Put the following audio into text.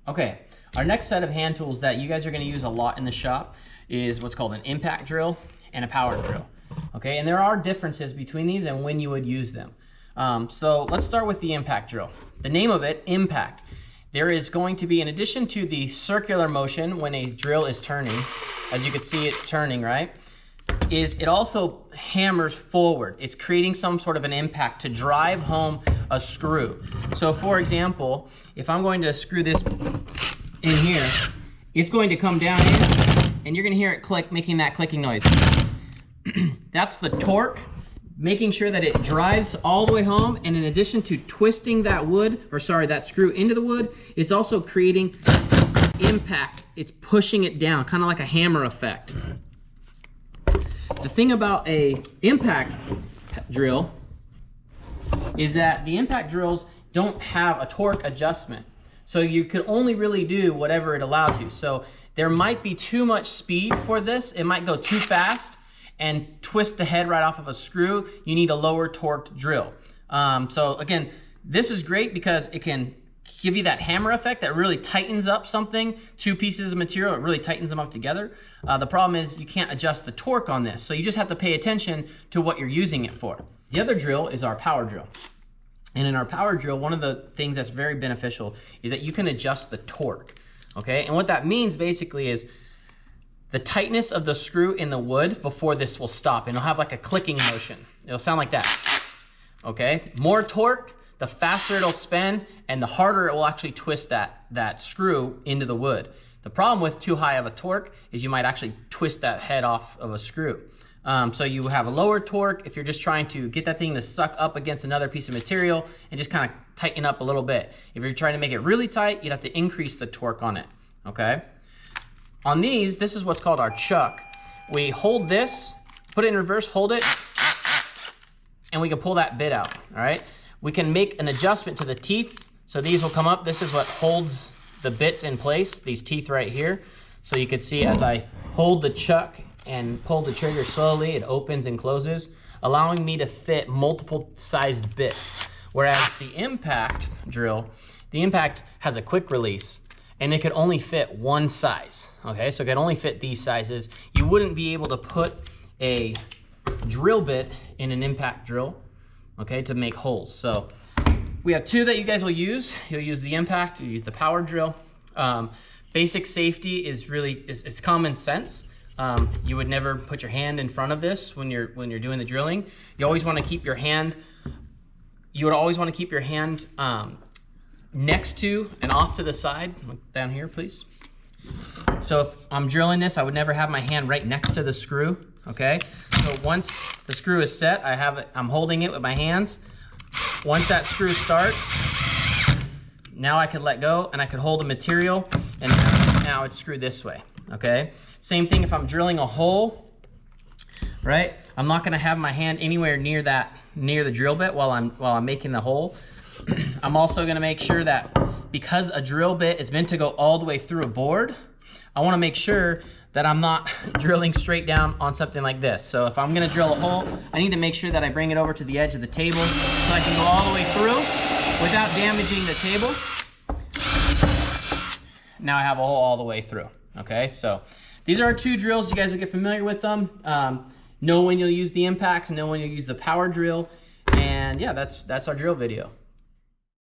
Okay, our next set of hand tools that you guys are gonna use a lot in the shop is what's called an impact drill and a power drill. Okay, and there are differences between these and when you would use them. So let's start with the impact drill. The name of it, impact. There is going to be, in addition to the circular motion when a drill is turning, as you can see it's turning, right? It also hammers forward. It's creating some sort of an impact to drive home a screw. So for example, if I'm going to screw this in here, it's going to come down in and you're gonna hear it click, making that clicking noise. That's the torque, making sure that it drives all the way home, and in addition to twisting that that screw into the wood, it's also creating impact. It's pushing it down, kind of like a hammer effect. The thing about a impact drill is that the impact drills don't have a torque adjustment. So you could only really do whatever it allows you. So there might be too much speed for this. It might go too fast and twist the head right off of a screw. You need a lower torqued drill. So again, this is great because it can give you that hammer effect that really tightens up something, two pieces of material, it really tightens them up together. The problem is you can't adjust the torque on this, so you just have to pay attention to what you're using it for. The other drill is our power drill. And in our power drill, one of the things that's very beneficial is that you can adjust the torque, okay? And what that means basically is the tightness of the screw in the wood before this will stop, and it'll have like a clicking motion. It'll sound like that, okay? More torque, the faster it'll spin, and the harder it will actually twist that screw into the wood. The problem with too high of a torque is you might actually twist that head off of a screw. So you have a lower torque if you're just trying to get that thing to suck up against another piece of material and just kind of tighten up a little bit. If you're trying to make it really tight, you'd have to increase the torque on it, okay? On these, this is what's called our chuck. We hold this, put it in reverse, hold it, and we can pull that bit out, all right? We can make an adjustment to the teeth. So these will come up. This is what holds the bits in place, these teeth right here. So you can see as I hold the chuck and pull the trigger slowly, it opens and closes, allowing me to fit multiple sized bits. Whereas the impact drill, the impact has a quick release and it could only fit one size, okay? So it could only fit these sizes. You wouldn't be able to put a drill bit in an impact drill, okay, to make holes. So we have two that you guys will use. You'll use the impact, you'll use the power drill. Basic safety is really, it's common sense. You would never put your hand in front of this when you're doing the drilling. You always want to keep your hand, next to and off to the side. Look down here, please. So if I'm drilling this, I would never have my hand right next to the screw, okay? So once the screw is set, I'm holding it with my hands. Once that screw starts, now I could let go and I could hold the material, and now it's screwed this way, okay? Same thing if I'm drilling a hole, right? I'm not gonna have my hand anywhere near the drill bit while I'm making the hole. I'm also gonna make sure that because a drill bit is meant to go all the way through a board, I wanna make sure that I'm not drilling straight down on something like this. So if I'm gonna drill a hole, I need to make sure that I bring it over to the edge of the table so I can go all the way through without damaging the table. Now I have a hole all the way through, okay? So these are our two drills. You guys will get familiar with them. Know when you'll use the impact, know when you'll use the power drill. And yeah, that's our drill video.